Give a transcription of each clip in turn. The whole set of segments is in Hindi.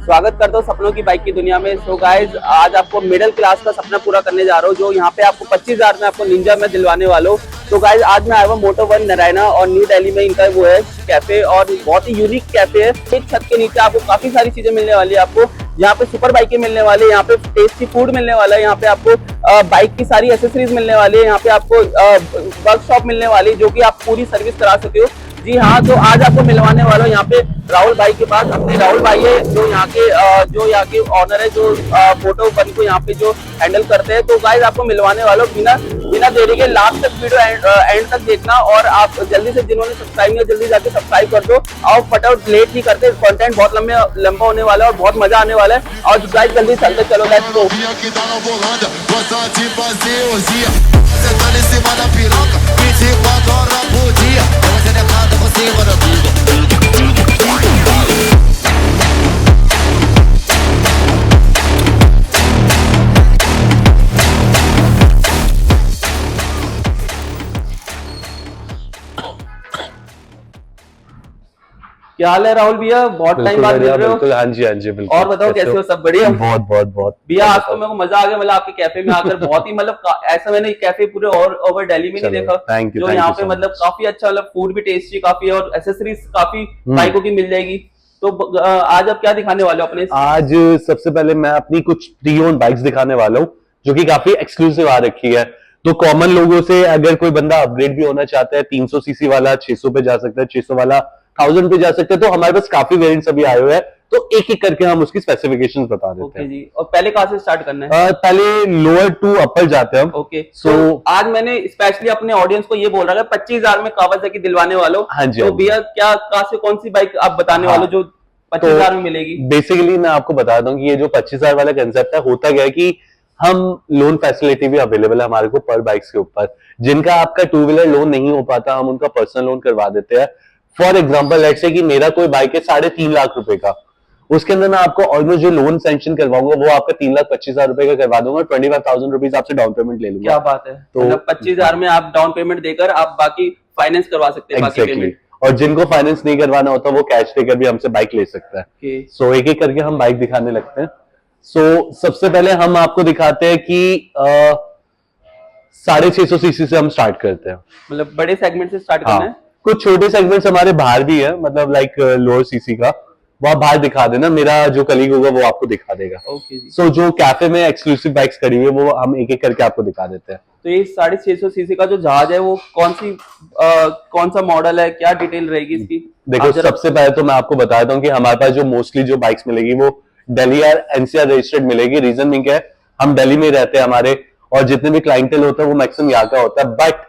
स्वागत करता हूँ सपनों की बाइक की दुनिया में। सो गाइज, आज आपको मिडिल क्लास का सपना पूरा करने जा रहा हूँ, जो यहाँ पे आपको 25,000 में आपको निंजा में दिलवाने वाला हूँ। तो गाइज, आज मैं आया हुआ मोटो वन नारायणा और न्यू दिल्ली में इनका वो है कैफे, और बहुत ही यूनिक कैफे है। एक छत के नीचे आपको काफी सारी चीजें मिलने वाली है। आपको यहाँ पे सुपर बाइकें मिलने वाली है, यहाँ पे टेस्टी फूड मिलने वाला है, यहाँ पे आपको बाइक की सारी एसेसरीज मिलने वाली है, यहाँ पे आपको वर्कशॉप मिलने वाली है जो कि आप पूरी सर्विस करा सकते हो। जी हाँ, तो आज आपको मिलवाने वाला हूँ यहाँ पे राहुल भाई के पास। अपने राहुल भाई है जो यहाँ के ऑनर है, जो फोटो वन को यहाँ पे जो हैंडल करते हैं। तो गाइस, आपको मिलवाने वाला हूँ। बिना देरी के लास्ट तक वीडियो एंड तक देखना, और आप जल्दी से जिन्होंने सब्सक्राइब किया जल्दी जाके सब्सक्राइब कर दो। और फटाफट लेट नहीं करते, कंटेंट बहुत लंबा होने वाला है और बहुत मजा आने वाला है। और गाइस, जल्दी चलते चलो, let's go. Sentando em cima da piroca 24 horas por dia. Você decada por cima da tudo. क्या हाल है राहुल भैया? बहुत टाइम बाद मिल रहे हो। बिल्कुल, हाँ जी बिल्कुल। और बताओ कैसे हो? सब बढ़िया? बहुत बहुत बहुत भैया, आज तो मेरे को मजा आ गया, मतलब आपके कैफे में आकर। बहुत ही मतलब ऐसा मैंने कैफे पूरे और ओवर दिल्ली में नहीं देखा। Thank you. जो यहाँ पे मतलब काफी अच्छा, मतलब फूड भी टेस्टी काफी है और एसेसरीज काफी बाइकों की मिल जाएगी। तो आज आप क्या दिखाने वाले हो अपने? आज सबसे पहले मैं अपनी कुछ प्री ओन्ड बाइक्स दिखाने वाला हूँ जो कि काफी एक्सक्लूसिव आ रखी है। तो कॉमन लोगों से अगर कोई बंदा अपग्रेड भी होना चाहता है, 300 सीसी वाला 600 पे जा सकता है, 600 वाला 1000 पे जा सकते हैं। तो हमारे पास काफी वेरिएंट्स अभी आए हुए हैं, तो एक एक करके हम उसकी स्पेसिफिकेशंस बता देते हैं। जी, और पहले कहां से स्टार्ट करना है? पहले लोअर टू अपर जाते हैं हम। ओके, तो आज मैंने स्पेशली अपने ऑडियंस को ये बोल रहा है 25,000 में कावासाकी दिलवाने वालों। हाँ जी। तो भैया, क्या कहां से कौन सी बाइक आप बताने वालों जो 25,000 में मिलेगी? बेसिकली मैं आपको बता दूं कि ये जो 25,000 वाला कंसेप्ट है, होता क्या है कि हम लोन फैसिलिटी भी अवेलेबल है हमारे को पर बाइक्स के ऊपर। जिनका आपका टू व्हीलर लोन नहीं हो पाता, हम उनका पर्सनल लोन करवा देते हैं। फॉर एग्जाम्पल, लेट्स से कि मेरा कोई बाइक है 3.5 लाख रुपए का, उसके अंदर मैं आपको ऑलमोस्ट जो लोन सैंक्शन करवाऊंगा वो आपका 3,25,000 रुपए का करवा दूंगा। 25,000 रुपीज आपसे डाउन पेमेंट ले लूंगा। क्या बात है! तो मतलब 25,000 में आप डाउन पेमेंट देकर आप बाकी फाइनेंस करवा सकते हैं। बाकी पेमेंट, और जिनको फाइनेंस नहीं करवाना होता वो कैश देकर भी हमसे बाइक ले सकता है। सो एक एक करके हम बाइक दिखाने लगते हैं। सो सबसे पहले हम आपको दिखाते हैं कि 650 सीसी से हम स्टार्ट करते हैं। मतलब बड़े सेगमेंट से स्टार्ट करना है। कुछ छोटे सेगमेंट्स हमारे बाहर भी है, मतलब लाइक लोअर सीसी का, वो आप बाहर दिखा देना, मेरा जो कलीग होगा वो आपको दिखा देगा। ओके जी। सो जो कैफे में एक्सक्लूसिव बाइक्स खड़ी हुई है वो हम एक एक करके आपको दिखा देते हैं। तो ये 650 सीसी का जो जहाज है वो कौन सा मॉडल है, क्या डिटेल रहेगी इसकी? देखो, सबसे पहले तो मैं आपको बता देता हूँ कि हमारे पास जो मोस्टली जो बाइक्स मिलेगी वो दिल्ली या एनसीआर रजिस्टर्ड मिलेगी। रीजन भी क्या है, हम दिल्ली में रहते हैं हमारे, और जितने भी क्लाइंटेल होता है वो मैक्सिमम यहाँ का होता है। बट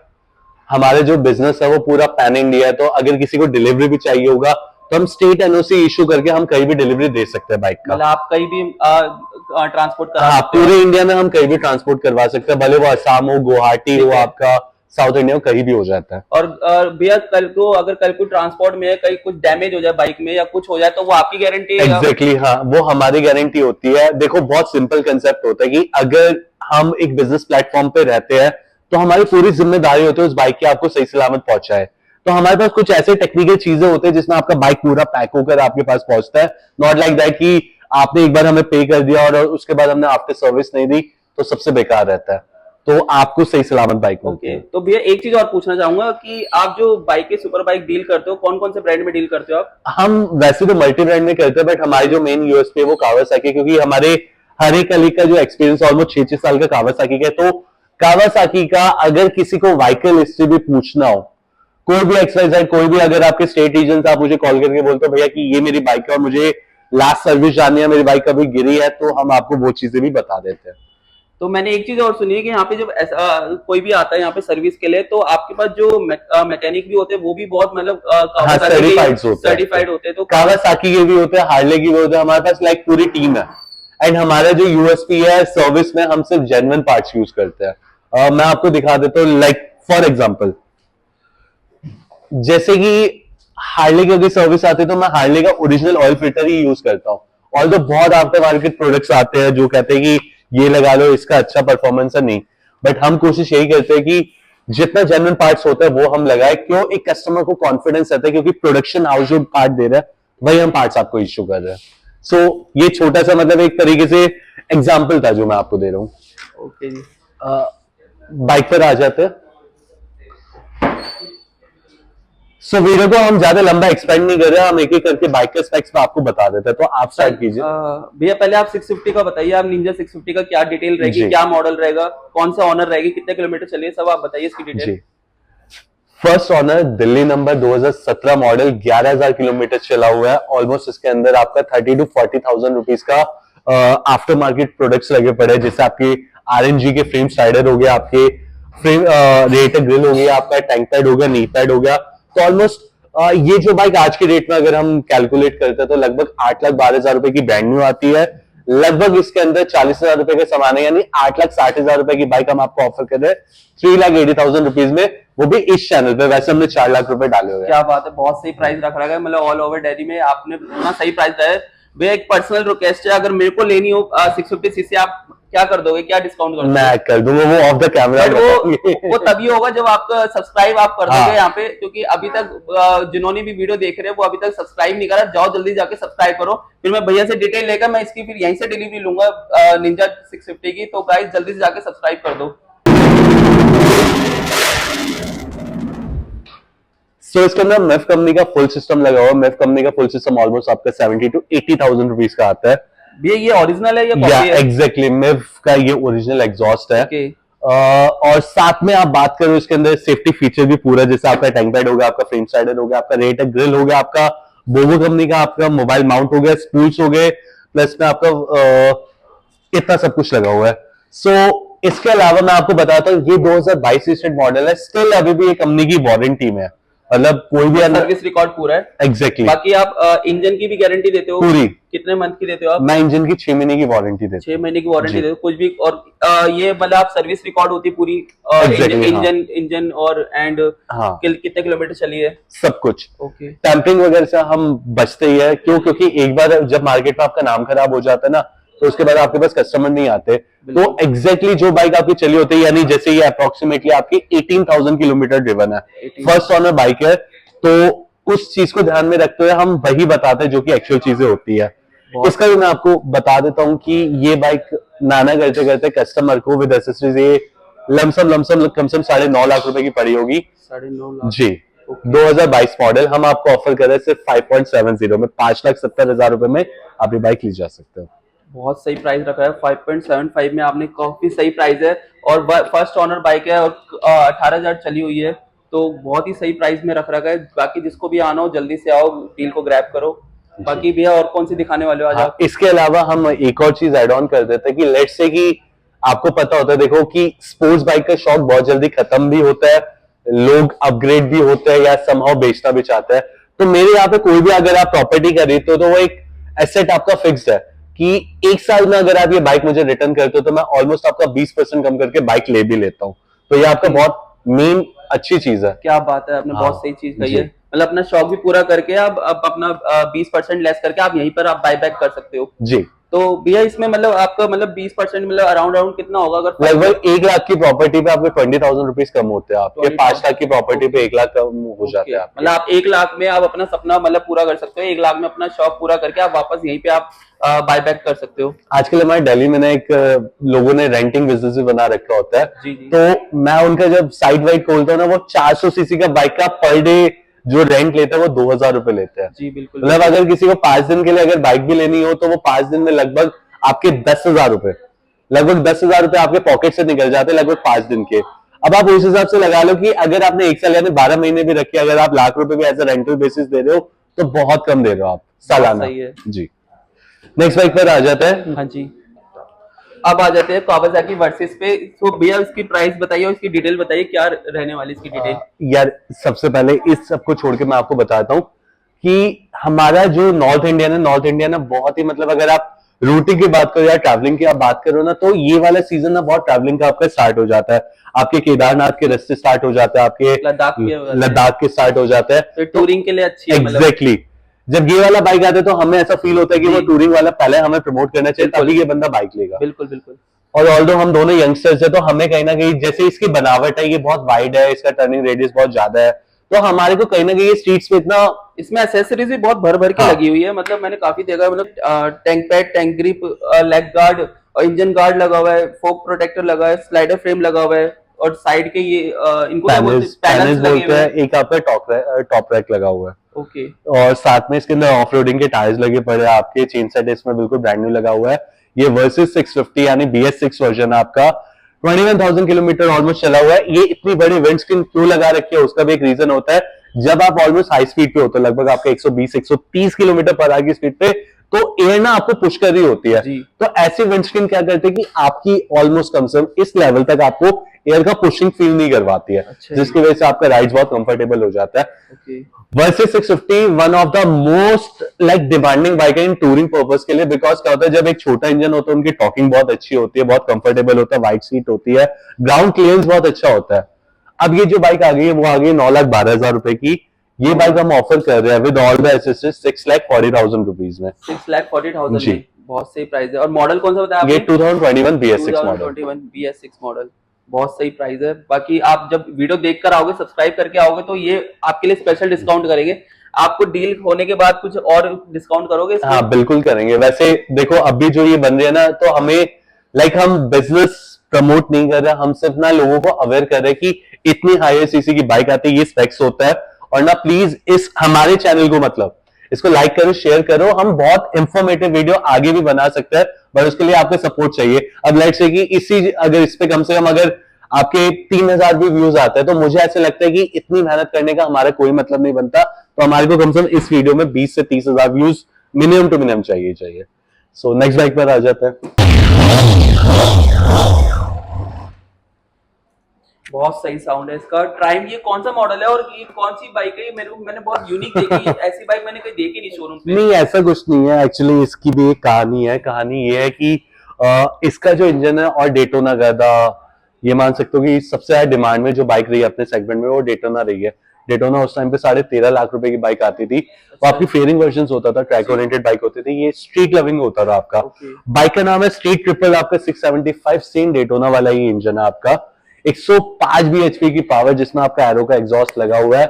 हमारे जो बिजनेस है वो पूरा पैन इंडिया है, तो अगर किसी को डिलीवरी भी चाहिए होगा तो हम स्टेट एनओसी इशू करके हम कहीं भी डिलीवरी दे सकते हैं बाइक का। मतलब आप कहीं भी ट्रांसपोर्ट करा सकते पूरे इंडिया में हम कहीं भी ट्रांसपोर्ट करवा सकते हैं, भले वो असम हो, गुवाहाटी हो, आपका साउथ इंडिया कहीं भी हो जाता है। और भैया, अगर कल को ट्रांसपोर्ट में कहीं कुछ डैमेज हो जाए बाइक में या कुछ हो जाए तो वो आपकी गारंटी है? एग्जैक्टली हाँ, वो हमारी गारंटी होती है। देखो, बहुत सिंपल कंसेप्ट होता है कि अगर हम एक बिजनेस प्लेटफॉर्म पे रहते हैं तो हमारी पूरी जिम्मेदारी होती है उस बाइक की आपको सही सलामत पहुंचाए। तो हमारे पास कुछ ऐसे टेक्निकल चीजें होते हैं जिसमें आपका बाइक पूरा पैक होकर आपके पास पहुंचता है। नॉट लाइक दैट कि आपने एक बार हमें पे कर दिया और उसके बाद हमने आफ्टर सर्विस नहीं दी, तो सबसे बेकार रहता है। तो आपको सही सलामत बाइक होती है। तो भैया, एक चीज और पूछना चाहूंगा कि आप जो बाइक के सुपर बाइक डील करते हो, कौन कौन से ब्रांड में डील करते हो आप? हम वैसे तो मल्टी ब्रांड में करते हैं, बट हमारी जो मेन यूएसपी है वो कावासाकी, क्योंकि हमारे हर एक कलीग का जो एक्सपीरियंस ऑलमोस्ट 6 साल का कावासाकी का है। तो कावासाकी का अगर किसी को व्हीकल हिस्ट्री भी पूछना हो, कोई भी एक्सरसाइज, कोई भी अगर आपके स्टेट रीजन से आप मुझे कॉल करके बोलते हो भैया कि ये मेरी बाइक है और मुझे लास्ट सर्विस जाननी है, मेरी बाइक कभी गिरी है, तो हम आपको वो चीजें भी बता देते हैं। तो मैंने एक चीज और सुनी है कि यहाँ पे जब कोई भी आता है यहाँ पे सर्विस के लिए, तो आपके पास जो मैकेनिक भी होते हैं वो भी बहुत मतलब सर्टिफाइड होते हैं। तो कावासाकी के भी होते हैं, हार्ले के भी होते हैं। हमारे पास लाइक पूरी टीम है, एंड हमारा जो यूएसपी है सर्विस में हम सिर्फ जेन्युइन पार्ट्स यूज करते हैं। मैं आपको दिखा देता हूँ, लाइक फॉर एग्जाम्पल, जैसे कि हार्ले की अगर सर्विस आती है तो मैं हार्ले का ओरिजिनल ऑयल फिल्टर ही यूज करता हूँ। ऑल तो बहुत आफ्टर मार्केट प्रोडक्ट्स आते हैं जो कहते हैं कि ये लगा लो, इसका अच्छा परफॉर्मेंस है, नहीं। बट हम कोशिश यही करते हैं कि जितना जेन्युइन पार्ट्स होता है वो हम लगाए। क्यों? एक कस्टमर को कॉन्फिडेंस रहता है, क्योंकि प्रोडक्शन हाउस जो पार्ट दे रहा है वही हम पार्ट्स आपको इश्यू कर रहे हैं। सो ये छोटा सा मतलब एक तरीके से एग्जाम्पल था जो मैं आपको दे रहा हूँ। ओके जी। बाइक पर आ जाते हैं। सो वीडियो को हम ज्यादा लंबा एक्सपेंड नहीं कर रहे हैं, हम एक एक करके बाइक के स्पेक्स में आपको बता देते हैं। तो आप स्टार्ट कीजिए। भैया पहले आप 650 का बताइए, आप निंजा 650 का क्या डिटेल रहेगी, जी। क्या मॉडल रहेगा, कौन सा ऑनर रहेगी, कितने किलोमीटर चलिए, सब आप बताइए इसकी डिटेल। जी, first owner Delhi number 2017 model, 11,000 kilometre चला हुआ है। ऑलमोस्ट इसके अंदर आपका 30 to 40,000 रुपीज का आफ्टर मार्केट प्रोडक्ट्स लगे पड़े हैं, जैसे आपके RNG के फ्रेम स्लाइडर हो गया, आपके फ्रेम रेटर ग्रिल हो गया, आपका टैंक पैड हो गया, नी पैड हो गया। तो ऑलमोस्ट ये जो बाइक आज के रेट में अगर हम कैलकुलेट करते हैं तो लगभग 8,12,000 रुपए की ब्रांड न्यू आती है। लगभग इसके अंदर 40,000 रुपए का सामान है, यानी 8,60,000 रुपए की बाइक हम आपको ऑफर कर रहे हैं 3,80,000 रुपीज में, वो भी इस चैनल पे। वैसे हमने 4 लाख रुपए डाले हुए हैं। क्या बात है, बहुत सही प्राइस रख रखा है, मतलब ऑल ओवर दिल्ली में आपने इतना सही प्राइस रहा है। भैया एक पर्सनल रिक्वेस्ट है, अगर मेरे को लेनी हो 650 सीसी, आप क्या कर दोगे, क्या डिस्काउंट कर दोगे? मैं कर दूंगा, वो ऑफ द कैमरा। वो तभी होगा जब आपका सब्सक्राइब आप कर दोगे हाँ। यहाँ पे, क्योंकि अभी तक जिन्होंने भी वीडियो देख रहे हैं वो अभी तक सब्सक्राइब नहीं करा, जाओ जल्दी जाके सब्सक्राइब करो। फिर मैं भैया से डिटेल लेकर मैं इसकी फिर यहीं से डिलीवरी लूंगा निंजा 650 की। तो गाइस जल्दी से जाके सब्सक्राइब कर दो। सो इसके अंदर मेफ कंपनी का फुल सिस्टम लगा हुआ है। मेफ कंपनी का फुल सिस्टम ऑलमोस्ट आपका 70 to 80,000 रुपीज का आता है। भैया ये ओरिजिनल है या कॉपी है? एग्जैक्टली, मेफ का ये ओरिजिनल एग्जॉस्ट है। Okay. और साथ में आप बात करो इसके अंदर सेफ्टी फीचर भी पूरा, जैसे आपका टैंक पैड हो गया, आपका फ्रेम स्लाइडर हो गया, आपका रेटर ग्रिल हो गया, आपका बोवो कंपनी का आपका मोबाइल माउंट हो गया, स्पूल्स हो गए, प्लस में आपका इतना सब कुछ लगा हुआ है। सो इसके अलावा मैं आपको बताता हूँ ये 2022 रजिस्टर्ड मॉडल है, स्टिल अभी भी ये कंपनी की वारंटी में है, मतलब कोई भी अंदर सर्विस रिकॉर्ड पूरा है। एग्जैक्टली। बाकी आप इंजन की भी गारंटी देते हो पूरी। कितने मंथ की देते हो आप? मैं इंजन की 6 महीने की वारंटी देता 6 महीने की वारंटी जी। देते हो कुछ भी। और ये मतलब आप सर्विस रिकॉर्ड होती है पूरी Exactly, इंजन और एंड हाँ। कितने किलोमीटर चली है? सब कुछ। ओके। टैंपरिंग वगैरह से हम बचते ही है, क्यों? क्योंकि एक बार जब मार्केट में आपका नाम खराब हो जाता है ना, तो उसके बाद आपके पास कस्टमर नहीं आते। तो एग्जैक्टली जो बाइक आपकी चली होती है, यानी जैसे ये अप्रोक्सीमेटली आपकी 18,000 किलोमीटर ड्रिवन है, 18,000 फर्स्ट ऑनर बाइक है, तो उस चीज को ध्यान में रखते हुए हम वही बताते हैं जो कि एक्चुअल चीजें होती है। इसका भी मैं आपको बता देता हूँ कि ये बाइक नाना करते करते कस्टमर को विद एसेसरीज ये लमसम कम से कम 9.5 लाख रुपए की पड़ी होगी। 9.5 लाख जी। 2022 मॉडल हम आपको ऑफर कर रहे हैं सिर्फ 5.70 में, 5,70,000 रुपए में आप ये बाइक ली जा सकते हो। बहुत सही प्राइस रखा है, 5.75 में आपने, काफी सही प्राइस है। और फर्स्ट ऑनर बाइक है और 18,000 चली हुई है, तो बहुत ही सही प्राइस में रख रखा है। बाकी जिसको भी आना हो जल्दी से आओ, डील को ग्रैब करो। बाकी भैया और कौन सी दिखाने वाले हो आज आप? इसके अलावा हम एक और चीज ऐड ऑन कर देते हैं कि लेट्स से कि आपको पता होता है, देखो कि स्पोर्ट्स बाइक का शौक बहुत जल्दी खत्म भी होता है, लोग अपग्रेड भी होते हैं या समहाउ बेचना भी चाहते हैं। तो मेरे यहाँ पे कोई भी अगर आप प्रॉपर्टी खरीदते हो तो वो एक एसेट आपका फिक्स्ड है कि 1 साल में अगर आप ये बाइक मुझे रिटर्न करते हो तो मैं ऑलमोस्ट आपका 20% कम करके बाइक ले भी लेता हूँ। तो ये आपका बहुत मेन अच्छी चीज है। क्या बात है, आपने हाँ, बहुत सही चीज कही जी। है। मतलब अपना शौक भी पूरा करके आप अपना 20% लेस करके आप यहीं पर आप बाय बैक कर सकते हो। जी। तो भैया इसमें मतलब आपका मतलब 20% मतलब अराउंड कितना होगा? अगर लगभग 1 लाख की प्रॉपर्टी पे आपके 20,000 रुपीज कम होते हैं, आपके 5 20,000 लाख की प्रॉपर्टी पे 1 लाख कम हो जाते हैं आपके। मतलब आप 1 लाख में आप अपना सपना मतलब पूरा कर सकते हो, 1 लाख में अपना शौक पूरा करके आप वापस यहीं पे आप बाय बैक कर सकते हो। आजकल हमारे दिल्ली में ना एक लोगों ने रेंटिंग बिजनेस भी बना रखा होता है। जी जी। तो मैं उनका जब साइड वाइड खोलता हूँ ना, वो 400 सीसी का बाइक का पर डे जो रेंट लेते हैं वो 2,000 रुपए लेते हैं। जी बिल्कुल। मतलब अगर किसी को 5 दिन के लिए अगर बाइक भी लेनी हो तो वो 5 दिन में लगभग आपके 10,000 रुपए, लगभग 10,000 रुपए आपके पॉकेट से निकल जाते हैं लगभग 5 दिन के। अब आप उस हिसाब से लगा लो कि अगर आपने 1 साल यानी 12 महीने भी रखे, अगर आप लाख रुपए भी एज ए रेंटल बेसिस दे रहे हो तो बहुत कम दे रहे हो आप सालाना। सही है। जी। नेक्स्ट बाइक पर आ जाता है। हाँ जी, अब आ जाते हैं कावासाकी वर्सेस पे। तो भैया इसकी प्राइस बताइए और इसकी डिटेल बताइए, क्या रहने वाली इसकी डिटेल? यार सबसे पहले इस सबको छोड़ के मैं आपको बताता हूँ कि हमारा जो नॉर्थ इंडिया है, नॉर्थ इंडिया ना बहुत ही मतलब अगर आप रूटिंग की बात करो या ट्रैवलिंग की आप बात करो ना, तो ये वाला सीजन ना बहुत ट्रैवलिंग का आपका स्टार्ट हो जाता है। आपके केदारनाथ के रास्ते स्टार्ट हो जाते हैं, आपके लद्दाख के स्टार्ट हो जाते हैं, तो टूरिंग के लिए अच्छी है। मतलब एग्जैक्टली। जब ये वाला बाइक आता है तो हमें ऐसा फील होता है कि वो टूरिंग वाला पहले हमें प्रमोट करना चाहिए, तभी ये बंदा बाइक लेगा। बिल्कुल बिल्कुल। और ऑल्दो हम दोनों यंगस्टर्स है तो हमें कहीं ना कहीं, जैसे इसकी बनावट है ये बहुत वाइड है, इसका टर्निंग रेडियस बहुत ज्यादा है, तो हमारे को कहीं ना कहीं स्ट्रीट्स पे इतना इसमें एसेसरीज भी बहुत भर भर के हाँ। लगी हुई है, मतलब मैंने काफी देखा, मतलब tank pad, tank grip, leg guard और इंजन गार्ड लगा हुआ है, फोक प्रोटेक्टर लगा है, स्लाइडर फ्रेम लगा हुआ है, और साइड के ये इनको क्या बोलते हैं, पैनल्स पैनल्स लगे बोलते हुए हैं, हैं। एक आपका टॉप रैक लगा हुआ है। ओके। और साथ में इसके अंदर ऑफ रोडिंग के टायर्स लगे पड़े हैं आपके, चेन सेट इसमें बिल्कुल ब्रांड न्यू लगा हुआ है। ये वर्सेस 650 यानी BS6 वर्जन आपका 21,000 किलोमीटर ऑलमोस्ट चला हुआ है। ये इतनी बड़ी विंड स्क्रीन क्यों लगा रखी है, उसका भी एक रीजन होता है, जब आप ऑलमोस्ट हाई स्पीड पे होते हो, लगभग आपका 120-130 किलोमीटर पर आवर की स्पीड पे, तो एयर ना आपको पुश कर रही होती है। जी। तो ऐसी विंड स्क्रीन क्या करती है कि आपकी ऑलमोस्ट कम से कम इस लेवल तक आपको एयर का पुशिंग फील नहीं करवाती है, अच्छा जिसकी वजह से आपका राइड बहुत कंफर्टेबल हो जाता है। Okay. Versus 650 one of the most like demanding bike है इन टूरिंग पर्पस के लिए, बिकॉज क्या होता है, जब एक छोटा इंजन होता है उनकी टॉकिंग बहुत अच्छी होती है, बहुत कंफर्टेबल होता है, वाइड सीट होती है, ग्राउंड क्लियरेंस बहुत अच्छा होता है। अब ये जो बाइक आ गई है वो आ गई 9,12,000 रुपए की। ये बाइक हम ऑफर कर रहे हैं with all the accessories 6,40,000 rupees में। 6,40,000 जी। में, बहुत सही प्राइस है। और मॉडल कौन सा बताया ये आपने? 2021 BS6 मॉडल। 2021 BS6 मॉडल, बहुत सही प्राइस है। बाकी आप जब वीडियो देखकर आओगे, सब्सक्राइब करके आओगे, तो ये आपके लिए स्पेशल डिस्काउंट करेंगे। आपको डील होने के बाद कुछ और डिस्काउंट करोगे इसमें? हाँ बिल्कुल करेंगे। वैसे देखो अभी जो ये बन रही है ना, तो हमें लाइक हम बिजनेस प्रमोट नहीं कर रहे, हम सिर्फ ना लोगों को अवेयर कर रहे हैं कि इतनी हाई सीसी की बाइक आती है, ये स्पेक्स होता है। और ना प्लीज इस हमारे चैनल को मतलब इसको लाइक करो, शेयर करो, हम बहुत इंफॉर्मेटिव वीडियो आगे भी बना सकते हैं, बट उसके लिए आपका सपोर्ट चाहिए। अब लेट्स से कि इसी अगर इस पे कम से कम अगर आपके 3,000 भी व्यूज आते हैं, तो मुझे ऐसे लगता है कि इतनी मेहनत करने का हमारा कोई मतलब नहीं बनता। तो हमारे को कम से कम इस वीडियो में 20 से 30,000 व्यूज मिनिमम टू मिनिमम चाहिए। सो नेक्स्ट बाइक पर आ जाते हैं। बहुत सही साउंड है इसका। ट्राइम, ये कौन सा मॉडल है और ये कौन सी बाइक है? ये मैंने बहुत यूनिक देखी, ऐसी बाइक मैंने कहीं देखी नहीं शोरूम पे। नहीं ऐसा कुछ नहीं है, एक्चुअली इसकी भी एक कहानी है। कहानी ये है कि इसका जो इंजन है और डेटोना ज्यादा, ये मान सकते हो कि सबसे ज्यादा डिमांड में जो बाइक रही है अपने सेगमेंट में, वो डेटोना रही है। डेटोना उस टाइम पे 13.5 लाख रुपए की बाइक आती थी। वो आपकी फेयरिंग वर्जन होता था, ट्रैक ओरिएंटेड बाइक होती थी, ये स्ट्रीट लविंग होता था आपका। बाइक का नाम है स्ट्रीट ट्रिपल, आपका 675 सेम डेटोना वाला ही इंजन है आपका। 105 bhp की पावर, जिसमें आपका एरो का एग्जॉस्ट लगा हुआ है।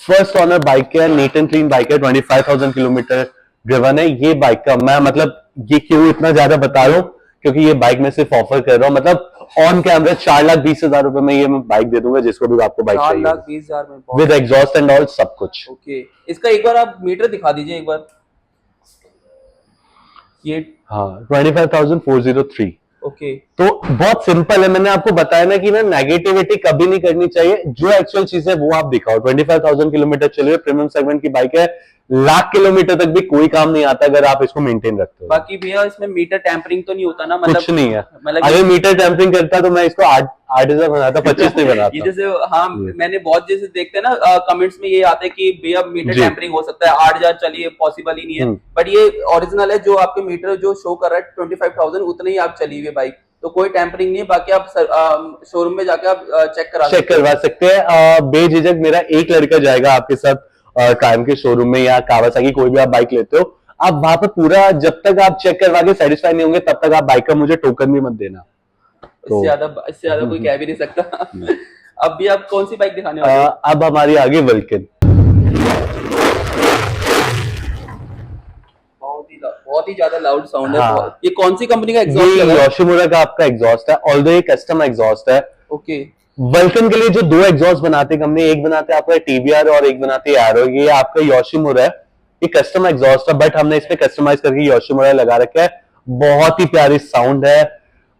फर्स्ट ऑनर बाइक है, नीट एंड क्लीन बाइक है, 25,000 किलोमीटर ड्रिवन है। ये बाइक का मैं मतलब ये क्यों इतना ज्यादा बता रहा हूँ, क्योंकि ये बाइक में सिर्फ ऑफर कर रहा हूँ, मतलब ऑन कैमरा 4,20,000 रुपए में ये मैं बाइक दे दूंगा जिसको भी आपको बाइक चाहिए, 4,20,000 में, विद एग्जॉस्ट एंड ऑल सब कुछ। ओके। इसका एक बार आप मीटर दिखा दीजिए एक बार। ये हाँ 25,403। ओके। तो बहुत सिंपल है, मैंने आपको बताया ना कि ना नेगेटिविटी कभी नहीं करनी चाहिए, जो एक्चुअल चीज है वो आप दिखाओ। 25,000 किलोमीटर चले हुए प्रीमियम सेगमेंट की बाइक है, लाख किलोमीटर तक भी कोई काम नहीं आता अगर आप इसको मेंटेन रखते हो। बाकी भैया इसमें मीटर टैंपरिंग तो नहीं होता ना? मतलब कुछ नहीं है, मतलब अगर मीटर टैंपरिंग करता तो मैं इसको 8,000 बनाता, 25 नहीं बनाता। ये जैसे हाँ, मैंने बहुत जैसे देखते हैं ना कमेंट्स में ये आता है कि भैया मीटर टैंपरिंग हो सकता है, 8,000 चलिए, पॉसिबल ही नहीं है। बट ये ओरिजिनल है, जो आपके मीटर जो शो कर रहा है 25,000, उतने ही आप चली हुई बाइक, तो कोई टैंपरिंग नहीं है। बाकी आप शोरूम में जाके आप चेक करवा सकते हैं बेझिझक। मेरा एक लड़का जाएगा आपके साथ टाइम के शोरूम में या कावासाकी कोई भी आप बाइक लेते हो, आप वहां पर पूरा जब तक आप चेक करवा के सेटिस्फाई नहीं होंगे तब तक आप बाइक का मुझे टोकन भी मत देना। इससे ज्यादा कोई कह भी नहीं सकता। अब भी आप कौन सी बाइक दिखाने वाले हैं? अब हमारी आगे वल्कन। बहुत ही ज्यादा लाउड साउंड है। हाँ। ये कौन सी कंपनी का एग्जॉस्ट है? ये योशिमुरा का आपका एग्जॉस्ट है, ऑल्दो ये कस्टम एग्जॉस्ट है। ओके। वल्कन के लिए जो दो एग्जॉस्ट बनाते हैं कंपनी, एक बनाते हैं आपका टीबीआर और एक बनाती है एरो। ये आपका योशिमुरा है, ये कस्टम एग्जॉस्ट है, बट हमने इसमें कस्टमाइज करके योशिमुरा लगा रखा है। बहुत ही प्यारी साउंड है,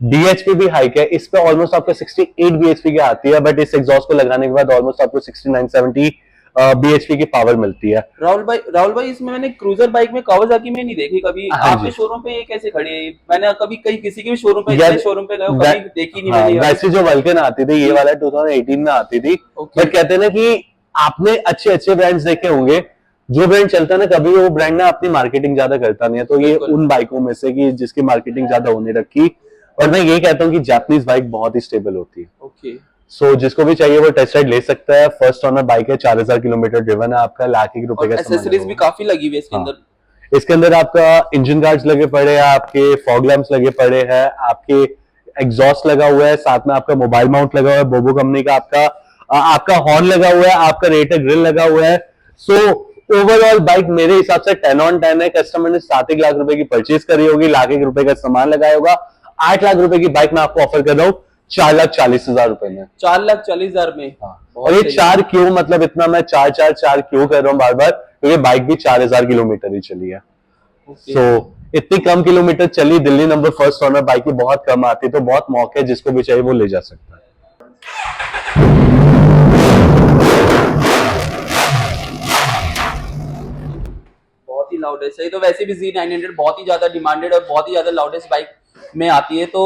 बीएचपी भी हाइक है। इस पे ऑलमोस्ट आपको 68 बीएचपी की आती है, बट इस एग्जॉस्ट को लगाने के बाद ऑलमोस्ट आपको 69-70 बीएचपी की पावर मिलती है। राहुल भाई इसमें मैंने क्रूजर बाइक में कावासाकी में नहीं देखी कभी। हाँ आपके शोरूम पे ये कैसे खड़ी है? मैंने कभी कहीं किसी के भी शोरूम पे गए कभी देखी नहीं मैंने। वैसे जो वल्कन आती थी ये वाला 2018 में आती थी, बट कहते हैं ना कि आपने अच्छे अच्छे ब्रांड्स देखे होंगे, जो ब्रांड चलता है ना कभी वो ब्रांड ना अपनी मार्केटिंग ज्यादा करता नहीं है, तो ये उन बाइकों में से कि जिसकी मार्केटिंग ज्यादा होने रखी। और मैं ये कहता हूँ कि जापानीज बाइक बहुत ही स्टेबल होती है। ओके। सो जिसको भी चाहिए वो टेस्ट राइड ले सकता है। फर्स्ट ऑनर बाइक है, 4,000 किलोमीटर ड्रिवन है, आपका ₹1,00,000 का एक्सेसरीज भी काफी लगी हुई है इसके अंदर। इसके अंदर आपका इंजन गार्ड्स लगे पड़े हैं, आपके फॉग लैंप्स लगे पड़े हैं, आपके एग्जॉस्ट लगा हुआ है, साथ में आपका मोबाइल माउंट लगा हुआ है बोबो कंपनी का, आपका आपका हॉर्न लगा हुआ है, आपका रेटर ग्रिल लगा हुआ है। सो ओवरऑल बाइक मेरे हिसाब से 10 on 10 है। कस्टमर ने 7 लाख रुपए की परचेज करी होगी, 1 लाख रुपए का सामान लगाया होगा। 8 लाख रुपए की बाइक मैं आपको ऑफर कर रहा हूँ 4,40,000 रुपए में। 4,40,000 में। और ये 4 क्यों, मतलब इतना मैं 4 क्यों कर रहा हूँ बार बार, क्योंकि बाइक भी 4,000 किलोमीटर ही चली है। सो इतनी कम किलोमीटर चली, Delhi number first owner bike की बहुत कम आती, तो बहुत मौका है, जिसको भी चाहिए वो ले जा सकता है। बहुत ही लाउड है, सही। तो वैसे भी Z900 बहुत ही ज्यादा डिमांडेड और बहुत ही ज्यादा लाउडेस्ट बाइक में आती है। तो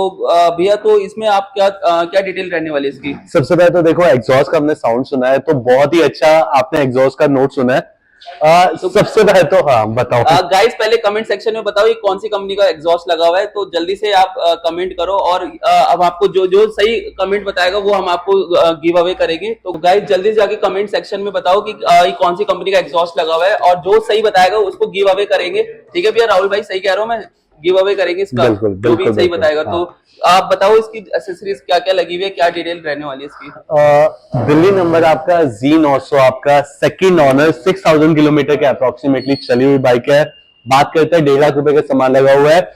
भैया, तो इसमें आप क्या डिटेल रहने वाली है इसकी? सबसे पहले तो देखो, एग्जॉस्ट का हमने साउंड सुना है, तो बहुत ही अच्छा आपने एग्जॉस्ट का नोट सुना है। सबसे पहले तो हाँ बताओ गाइस, पहले कमेंट सेक्शन में बताओ ये कौन सी कंपनी का एग्जॉस्ट लगा हुआ है। तो जल्दी से आप कमेंट करो, और अब आपको जो सही कमेंट बताएगा वो हम आपको गिव अवे करेंगे। तो गाइस, जल्दी से जाके कमेंट सेक्शन में बताओ कि ये कौन सी कंपनी का एग्जॉस्ट लगा हुआ है, और जो सही बताएगा उसको गिव अवे करेंगे। ठीक है भैया? राहुल भाई, सही कह रहा हूँ मैं? गिव अवे करेंगे इसका, जो भी सही बताएगा। तो आप बताओ इसकी एक्सेसरीज क्या क्या लगी हुई है, क्या डिटेल रहने वाली है इसकी? दिल्ली नंबर आपका Z900, आपका सेकंड ऑनर, 6,000 किलोमीटर के अप्रोक्सीमेटली चली हुई बाइक है। बात करते हैं 1.5 लाख रुपए का सामान लगा हुआ है।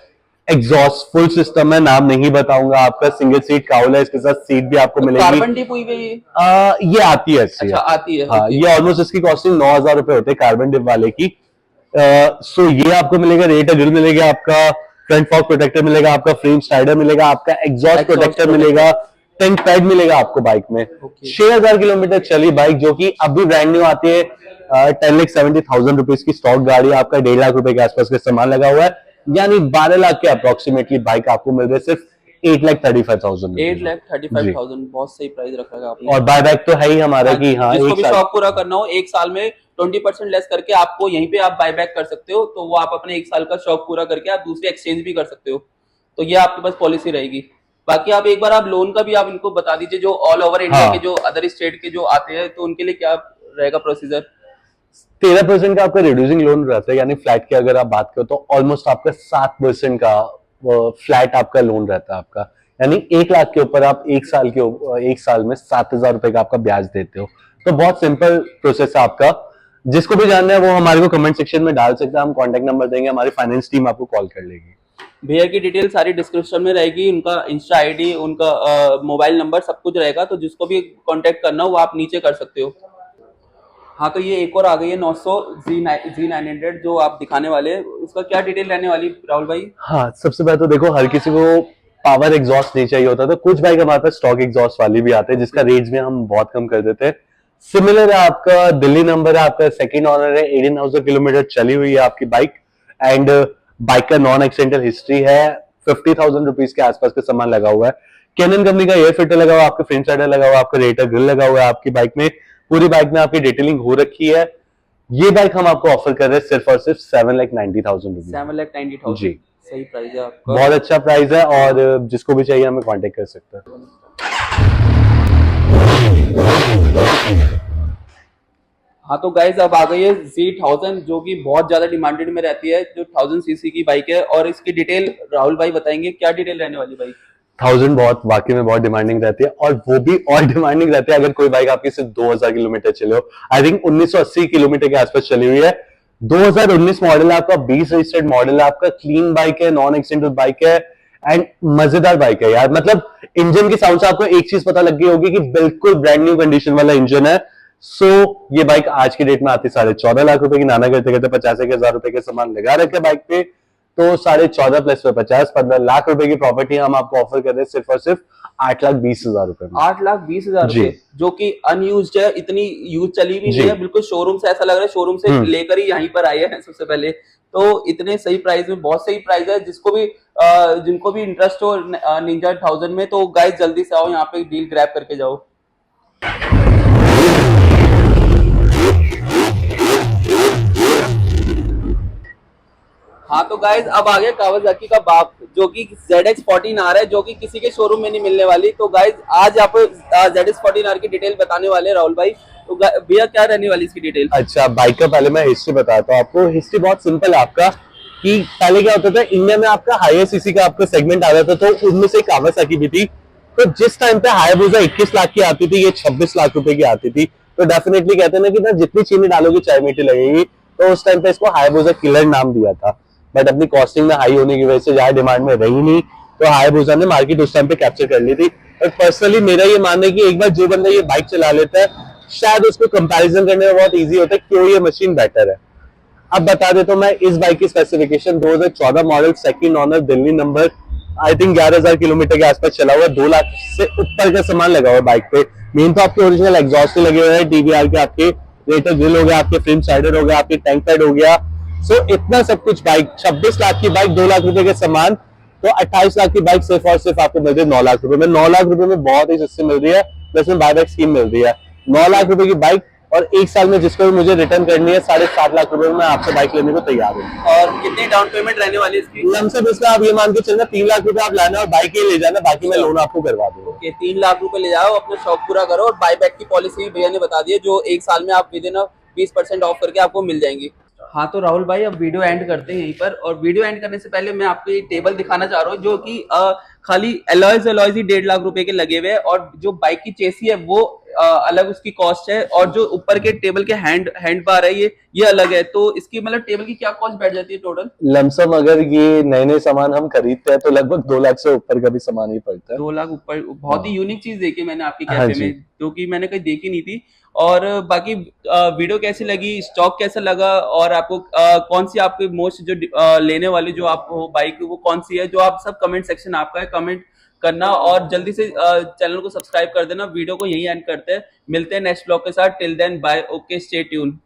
एग्जॉस्ट फुल सिस्टम है, नाम नहीं बताऊंगा। आपका सिंगल सीट काउल है, इसके साथ सीट भी आपको मिलेगी। कार्बन टिप हुई है ये आती है। अच्छा, आती है। हाँ, ये ऑलमोस्ट इसकी कॉस्टिंग 9,000 रुपए होते हैं कार्बन टिप वाले की। सो ये आपको मिलेगा, रेट ग्रिल मिलेगा, आपका फ्रंट फॉग प्रोटेक्टर मिलेगा, आपका फ्रेम स्लाइडर मिलेगा, आपका एग्जॉस्ट प्रोटेक्टर मिलेगा, टेंट पैड मिलेगा आपको बाइक में। 6,000 किलोमीटर चली बाइक, जो कि अभी ब्रांड न्यू आती है। 10,70,000 रुपीज की स्टॉक गाड़ी, आपका 1.5 लाख रुपए के आसपास का सामान लगा हुआ है, यानी 12 लाख के अप्रोक्सीमेटली बाइक आपको मिल रही है सिर्फ 8,35,000। 8,35,000 बहुत सही प्राइस रखा है आपने। और बायबैक तो है ही हमारा कि हाँ, जिसको भी शौक पूरा करना हो, 1 साल में 20% लेस करके आपको यहीं पे आप बायबैक कर सकते हो। तो वो आप अपने 1 साल का शौक पूरा करके आप दूसरी एक्सचेंज भी कर सकते हो। तो ये आपके पास पॉलिसी रहेगी। बाकी आप एक बार आप लोन का भी आप इनको बता दीजिए, जो ऑल ओवर इंडिया के जो अदर स्टेट के जो आते हैं, तो उनके लिए क्या रहेगा प्रोसीजर? 13% का आपका रिड्यूसिंग लोन रहता है, यानी फ्लैट की अगर आप बात करो तो ऑलमोस्ट आपका 7% का फ्लैट आपका लोन रहता है आपका, यानी 1 लाख के ऊपर आप 1 साल में 7,000 रुपए का आपका ब्याज देते हो। तो बहुत सिंपल प्रोसेस है आपका। जिसको भी जानना है वो हमारे को कमेंट सेक्शन में डाल सकता है, हम कॉन्टेक्ट नंबर देंगे, हमारी फाइनेंस टीम आपको कॉल कर लेगी। भैया की डिटेल सारी डिस्क्रिप्शन में रहेगी, उनका इंस्टा आईडी, उनका मोबाइल नंबर सब कुछ रहेगा। तो जिसको भी कांटेक्ट करना हो वो आप नीचे कर सकते हो। हाँ, तो ये एक और आ गई है 900 Z900 जो आप दिखाने वाले हैं, इसका क्या डिटेल रहने वाली राहुल भाई? हाँ, सबसे पहले तो देखो, हर किसी को पावर एग्जॉस्ट नहीं चाहिए होता, तो कुछ बाइक हमारे पास स्टॉक एग्जॉस्ट वाली भी आते हैं, जिसका रेंज में हम बहुत कम कर देते हैं। सिमिलर है, आपका दिल्ली नंबर है, आपका सेकंड ऑनर है, 18,000 किलोमीटर चली हुई है आपकी बाइक, एंड बाइक का नॉन एक्सीडेंटल हिस्ट्री है। 50,000 रुपीज के आसपास का सामान लगा हुआ है। कैनन कंपनी का एयर फिल्टर लगा हुआ है, आपका फ्रेम स्लाइडर लगा हुआ है, आपका रेटर ग्रिल लगा हुआ है आपकी बाइक में। पूरी बाइक में आपकी डिटेलिंग हो रखी है। ये बाइक हम आपको ऑफर कर रहे हैं सिर्फ और सिर्फ 7,90,000 रुपीज। 7,90,000 जी, सही प्राइस है आपका, बहुत अच्छा प्राइस है, और जिसको भी चाहिए हमें कांटेक्ट कर सकते हैं। हाँ, तो गाइज अब आ गई है Z1000 जो कि बहुत ज्यादा डिमांडेड में रहती है, जो 1000 सीसी की बाइक है। और इसकी डिटेल राहुल भाई बताएंगे, क्या डिटेल रहने वाली बाइक? 1000 बहुत वाकई में बहुत डिमांडिंग रहती है, और वो भी और डिमांडिंग रहती है अगर कोई बाइक आपकी सिर्फ 2,000 किलोमीटर चले हो। आई थिंक 1980 किलोमीटर के आसपास चली हुई है। 2019 मॉडल है आपका, 20 रजिस्टर्ड मॉडल है आपका, क्लीन बाइक है, नॉन एक्सीडेंटल बाइक है, एंड मजेदार बाइक है यार। मतलब इंजन की साउंड से आपको एक चीज पता लग गई होगी कि बिल्कुल ब्रांड न्यू कंडीशन वाला इंजन है। सो ये बाइक आज की डेट में आती 14.5 लाख रुपए की, नाना करते करते 85,000 रुपए के सामान लगा रखे बाइक पे। तो 14.5 प्लस 50, 15 लाख रुपए की प्रॉपर्टी हम आपको ऑफर कर रहे हैं सिर्फ और सिर्फ 8,20,000 रुपए में। 8,20,000 रुपए, जो कि अनयूज्ड है, इतनी यूज चली भी नहीं है, बिल्कुल शोरूम से ऐसा लग रहा है शोरूम से लेकर ही यहीं पर आए हैं सबसे पहले। तो इतने सही प्राइस में, बहुत सही प्राइस है। जिनको भी इंटरेस्ट हो निंजा 1000 में, तो गाइस जल्दी से आओ, यहाँ पे डील ग्रैब करके जाओ। हाँ, तो गाइज अब आ गया कावासाकी का बाप, जो कि ZX-14R है, जो कि किसी के शोरूम में नहीं मिलने वाली। तो गाइज आज आप ZX-14R की डिटेल बताने वाले राहुल भाई। तो भैया क्या रहने वाली इसकी डिटेल? अच्छा, बाइक का पहले मैं हिस्ट्री बताता हूँ आपको। हिस्ट्री बहुत सिंपल है आपका, कि पहले क्या होता था, इंडिया में आपका हायर सीसी का आपका सेगमेंट आ जाता था, तो उनमें से कावासाकी भी थी। तो जिस टाइम पे हायाबुसा 21 लाख की आती थी, ये 26 लाख रुपए की आती थी, तो डेफिनेटली कहते हैं ना कि ना जितनी चीनी डालोगी चाय मीठी लगेगी। तो उस टाइम पे इसको हायाबुसा किलर नाम दिया था, बट अपनी कॉस्टिंग में हाई होने की वजह से ज्यादा डिमांड में रही नहीं, तो हायाबुसा ने मार्केट उस टाइम पे कैप्चर कर ली थी। बट पर्सनली मेरा ये मानना है कि एक बार जो बंदा ये बाइक चला लेता है, शायद उसको कंपैरिजन करने में बहुत इजी होता है क्यों ये मशीन बेटर है। अब बता देता हूं मैं इस बाइक की specification. 2014 model, second owner, Delhi number, I think 11,000 kilometre के आसपास चला हुआ, 2 लाख से ऊपर का सामान लगा हुआ है बाइक पे। मेन तो आपके ओरिजिनल एग्जॉस्ट लगे हुए हैं, टीवीआर के, आपके रेटर ग्रिल हो गया, आपके फ्रेम साइडर हो गया, आपके टैंक पैड हो गया। सो इतना सब कुछ बाइक, 26 लाख की बाइक, 2 लाख रुपए के सामान, तो 28 लाख की बाइक सिर्फ और सिर्फ आपको मिल रही है 9 लाख रुपए में। 9 लाख रुपए में बहुत ही सस्ती मिल रही है, प्लस में बायबैक स्कीम मिल रही है। 9 लाख रुपए की बाइक और 1 साल में जिसको भी मुझे रिटर्न करनी है 7.5 लाख रुपए में मैं आपसे बाइक लेने को तैयार हूँ। और कितनी डाउन पेमेंट रहने वाली है इसकी? लमसम इसका आप ये मान के चलना 3 लाख रुपए आप लाना और बाइक ही ले जाना, बाकी मैं लोन आपको करवा दूंगा। ओके, 3 लाख रुपए ले जाओ, अपना शौक पूरा करो। और बाई बैक की पॉलिसी भी भैया ने बता दी है, जो 1 साल में आप विद इन 20% ऑफ करके आपको मिल जाएंगी। हाँ तो राहुल भाई, अब वीडियो एंड करते हैं यहीं पर। और वीडियो एंड करने से पहले मैं आपको ये टेबल दिखाना चाह रहा हूँ, जो कि खाली अलॉयज ही 1.5 लाख रुपए के लगे हुए हैं। और जो बाइक की चेसी है वो अलग उसकी कॉस्ट है, और जो ऊपर के टेबल के हैंड बार है ये अलग है। तो इसकी मतलब टेबल की क्या कॉस्ट बैठ जाती है टोटल? लमसम अगर ये नए नए सामान हम खरीदते हैं तो लगभग 2 लाख से ऊपर का भी सामान ही पड़ता है। 2 लाख ऊपर। बहुत ही यूनिक चीज देखी मैंने आपकी हाँ कैफे जी। में, जो कि मैंने कहीं देखी नहीं थी। और बाकी वीडियो कैसी लगी, स्टॉक कैसा लगा, और आपको कौन सी आपकी मोस्ट जो लेने वाली जो आप हो बाइक, वो कौन सी है, जो आप सब कमेंट सेक्शन आपका है, कमेंट करना। और जल्दी से चैनल को सब्सक्राइब कर देना। वीडियो को यही एंड करते हैं, मिलते हैं नेक्स्ट ब्लॉग के साथ। Till then bye, okay, stay tune.